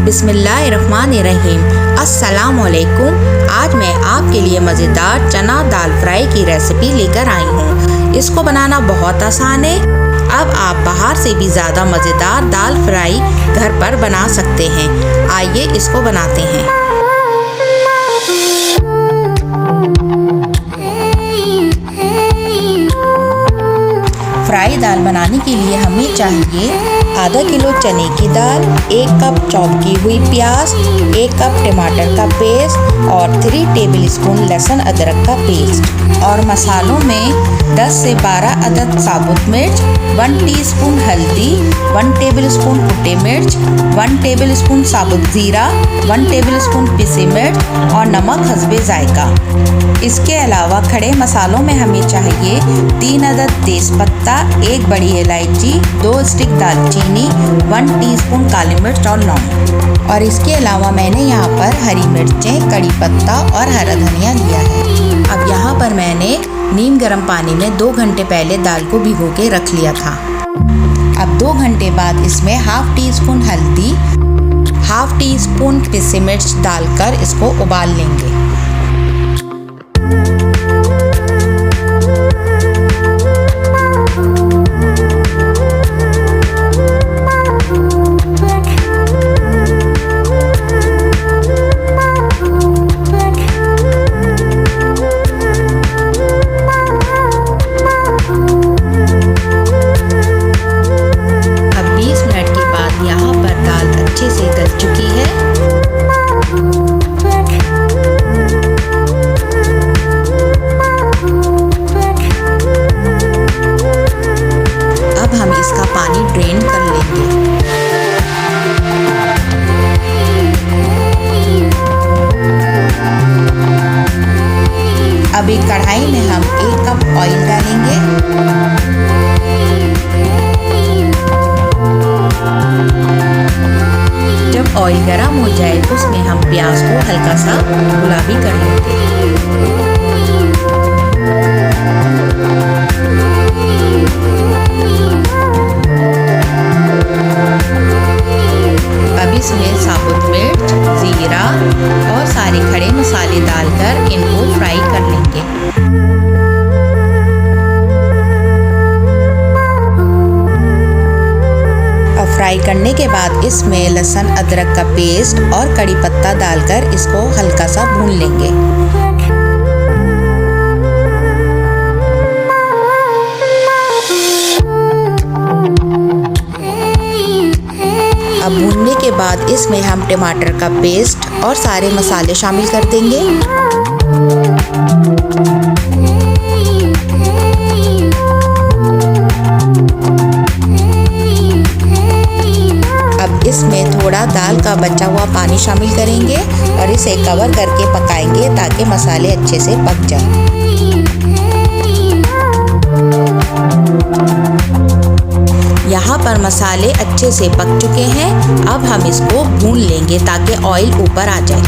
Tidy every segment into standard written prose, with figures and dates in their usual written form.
बिस्मिल्लाहिर्रहमानिर्रहीम। अस्सलाम वालेकुम। आज मैं आपके लिए मज़ेदार चना दाल फ्राई की रेसिपी लेकर आई हूँ। इसको बनाना बहुत आसान है। अब आप बाहर से भी ज़्यादा मज़ेदार दाल फ्राई घर पर बना सकते हैं। आइए इसको बनाते हैं। फ्राई दाल बनाने के लिए हमें चाहिए आधा किलो चने की दाल, 1 कप चॉप की हुई प्याज, 1 कप टमाटर का पेस्ट और 3 टेबल स्पून लहसुन अदरक का पेस्ट। और मसालों में 10 से 12 अदद साबुत मिर्च, 1 टीस्पून हल्दी, 1 टेबल स्पून कुटे मिर्च, 1 टेबल स्पून साबुत ज़ीरा, 1 टेबल स्पून पिसी मिर्च और नमक हस्बे जायका। इसके अलावा खड़े मसालों में हमें चाहिए 3 अदद तेज़पत्ता, 1 बड़ी इलायची, 2 स्टिक दालचीनी, 1 टीस्पून काली मिर्च और लौंग। और इसके अलावा मैंने यहाँ पर हरी मिर्चें, कड़ी पत्ता और हरा धनिया लिया है। अब यहाँ पर मैंने नीम गर्म पानी में 2 घंटे पहले दाल को भिगो के रख लिया था। अब 2 घंटे बाद इसमें हाफ टी स्पून हल्दी, हाफ टी स्पून पिसी मिर्च डालकर इसको उबाल लेंगे। इसका पानी ड्रेन कर लेंगे। अब एक कढ़ाई में हम 1 कप ऑयल डालेंगे। जब ऑयल गर्म हो जाए तो उसमें हम प्याज को हल्का सा गुलाबी कर लेंगे। इसमें साबुत मिर्च, ज़ीरा और सारे खड़े मसाले डालकर इनको फ्राई कर लेंगे। अब फ्राई करने के बाद इसमें लहसुन अदरक का पेस्ट और कड़ी पत्ता डालकर इसको हल्का सा भून लेंगे। अब भूनने के बाद इसमें हम टमाटर का पेस्ट और सारे मसाले शामिल कर देंगे। अब इसमें थोड़ा दाल का बचा हुआ पानी शामिल करेंगे और इसे कवर करके पकाएंगे ताकि मसाले अच्छे से पक जाएं। यहाँ पर मसाले अच्छे से पक चुके हैं। अब हम इसको भून लेंगे ताकि ऑयल ऊपर आ जाए।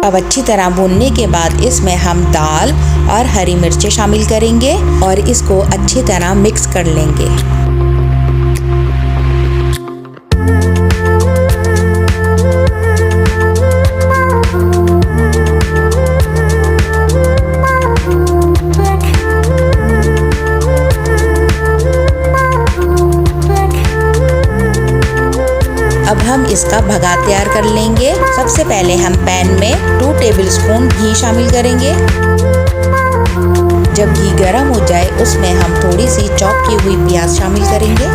अब अच्छी तरह भूनने के बाद इसमें हम दाल और हरी मिर्चें शामिल करेंगे और इसको अच्छी तरह मिक्स कर लेंगे। अब हम इसका भगा तैयार कर लेंगे। सबसे पहले हम पैन में 2 टेबल स्पून घी शामिल करेंगे। जब घी गर्म हो जाए उसमें हम थोड़ी सी चॉप की हुई प्याज शामिल करेंगे।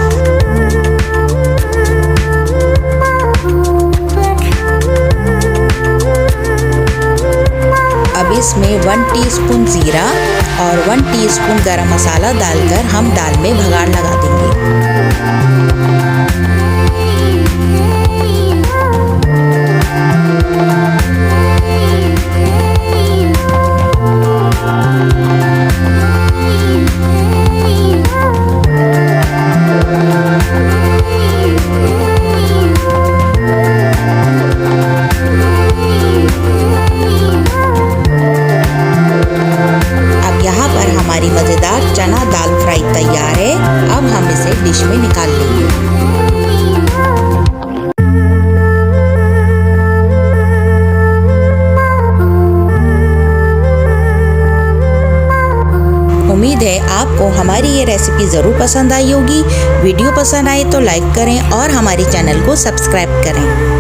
अब इसमें 1 टीस्पून ज़ीरा और 1 टीस्पून गरम मसाला डालकर हम दाल में भगाड़ लगा देंगे। आपको हमारी ये रेसिपी ज़रूर पसंद आई होगी। वीडियो पसंद आए तो लाइक करें और हमारे चैनल को सब्सक्राइब करें।